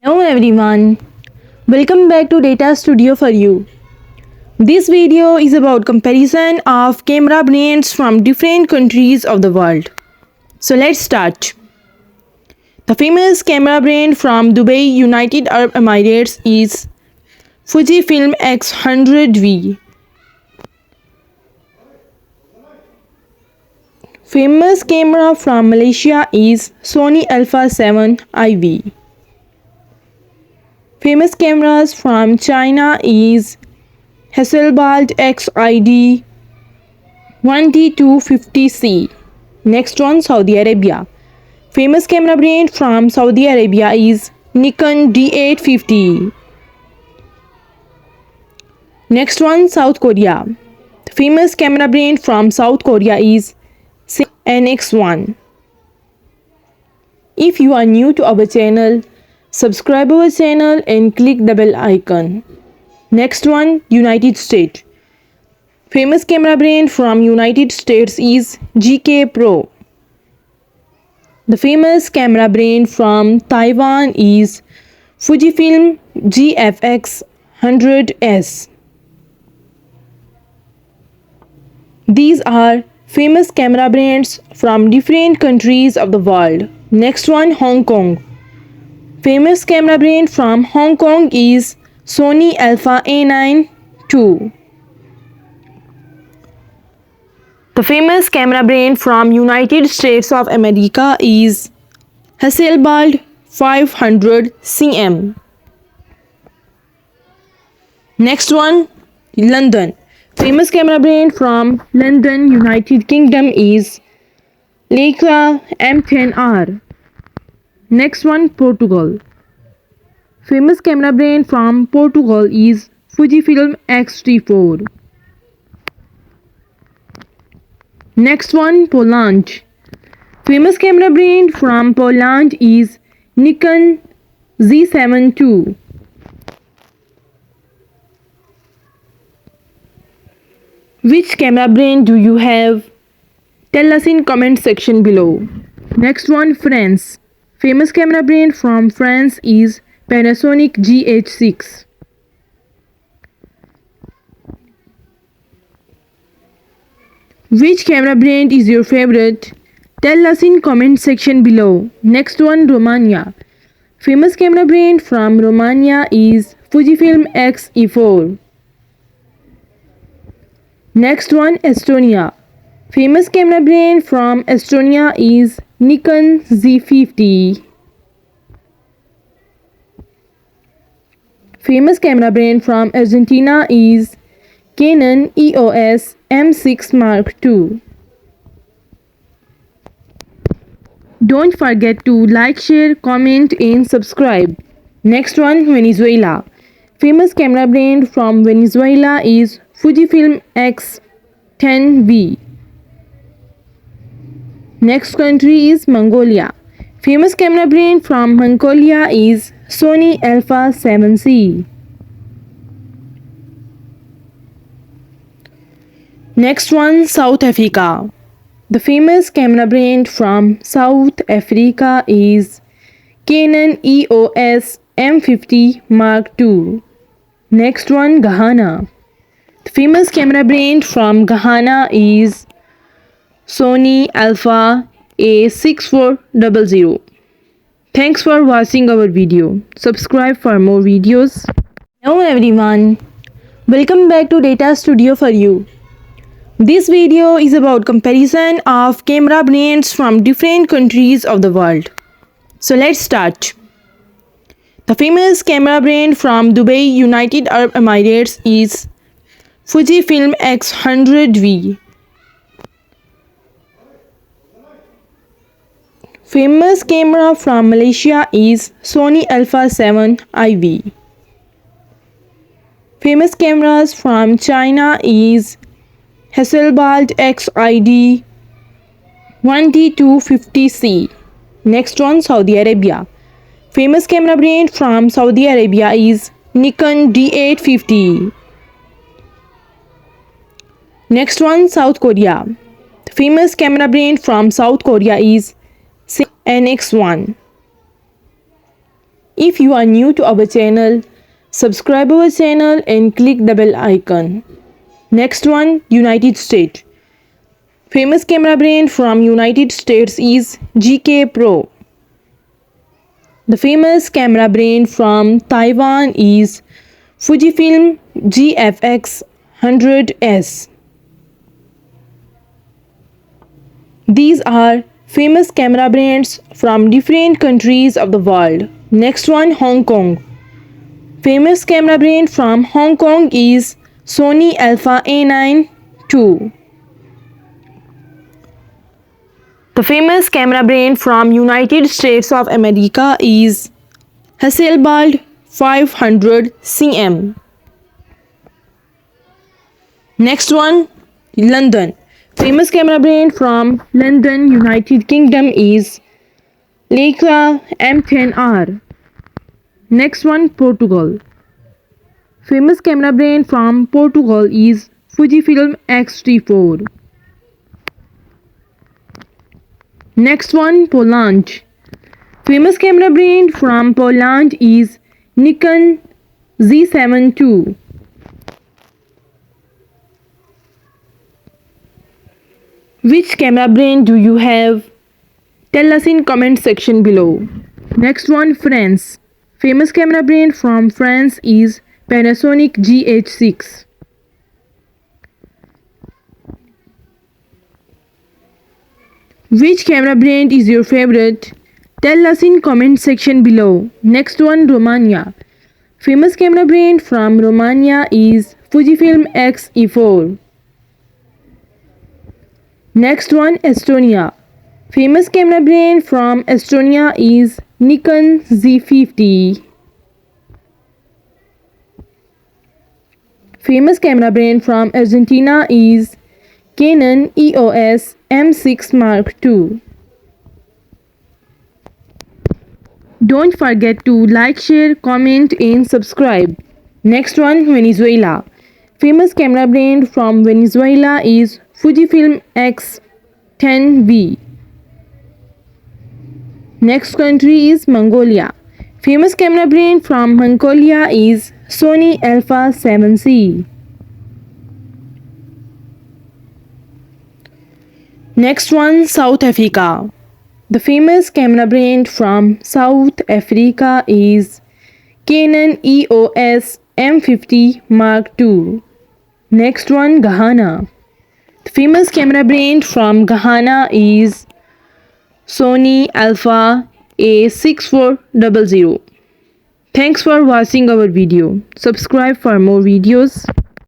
Hello everyone, welcome back to Data Studio4U. This video is about comparison of camera brands from different countries of the world. So let's start. The famous camera brand from Dubai, United Arab Emirates is Fujifilm X100V. Famous camera from Malaysia is Sony Alpha 7 IV. Famous cameras from China is Hasselblad XID 1D250C. Next one, Saudi Arabia. Famous camera brand from Saudi Arabia is Nikon D850. Next one, South Korea. Famous camera brand from South Korea is NX1. If you are new to our channel, subscribe our channel and click the bell icon. Next one, United States. Famous camera brand from United States is GK Pro. The famous camera brand from Taiwan is Fujifilm GFX 100S. These are famous camera brands from different countries of the world. Next one, Hong Kong. Famous camera brand from Hong Kong is Sony Alpha A9 II. The famous camera brand from United States of America is Hasselblad 500 cm. Next one, London. Famous camera brand from London, United Kingdom is Leica M10R. Next one, Portugal. Famous camera brand from Portugal is Fujifilm X-T4. Next one, Poland. Famous camera brand from Poland is Nikon Z7 II. Which camera brand do you have? Tell us in comment section below. Next one, France. Famous camera brand from France is Panasonic GH6. Which camera brand is your favorite? Tell us in comment section below. Next one, Romania. Famous camera brand from Romania is Fujifilm X-E4. Next one, Estonia. Famous camera brand from Estonia is Nikon Z50. Famous camera brand from Argentina is Canon EOS M6 Mark II. Don't forget to like, share, comment and subscribe. Next one, Venezuela. Famous camera brand from Venezuela is Fujifilm X10V. Next country is Mongolia. Famous camera brand from Mongolia is Sony Alpha 7C. Next one, South Africa. The famous camera brand from South Africa is Canon EOS M50 Mark II. Next one, Ghana. The famous camera brand from Ghana is Sony Alpha A6400. Thanks for watching our video. Subscribe for more videos. Hello everyone, welcome back to Data Studio4U. This video is about comparison of camera brands from different countries of the world. So let's start. The famous camera brand from Dubai, United Arab Emirates is Fujifilm X100V. Famous camera from Malaysia is Sony Alpha 7 IV. Famous cameras from China is Hasselblad XID 1D250C. Next one, Saudi Arabia. Famous camera brand from Saudi Arabia is Nikon D850. Next one, South Korea. The famous camera brand from South Korea is NX1. If you are new to our channel, subscribe our channel and click the bell icon. Next one, United States. Famous camera brand from United States is GK Pro. The famous camera brand from Taiwan is Fujifilm GFX 100S. These are famous camera brands from different countries of the world. Next one, Hong Kong. Famous camera brand from Hong Kong is Sony Alpha A9 II. The famous camera brand from United States of America is Hasselblad 500 cm. Next one, London. Famous camera brand from London, United Kingdom is Leica M10R. Next one, Portugal. Famous camera brand from Portugal is Fujifilm X-T4. Next one, Poland. Famous camera brand from Poland is Nikon Z7 II. Which camera brand do you have? Tell us in comment section below. Next one, France. Famous camera brand from France is Panasonic GH6. Which camera brand is your favorite? Tell us in comment section below. Next one, Romania. Famous camera brand from Romania is Fujifilm X-E4. Next one, Estonia. Famous camera brand from Estonia is Nikon Z50. Famous camera brand from Argentina is Canon EOS M6 Mark II. Don't forget to like, share, comment and subscribe. Next one, Venezuela. Famous camera brand from Venezuela is Fujifilm X10V. Next country is Mongolia. Famous camera brand from Mongolia is Sony Alpha 7C. Next one, South Africa. The famous camera brand from South Africa is Canon EOS M50 Mark II. Next one, Ghana. The famous camera brand from Ghana is Sony Alpha A6400. Thanks for watching our video. Subscribe for more videos.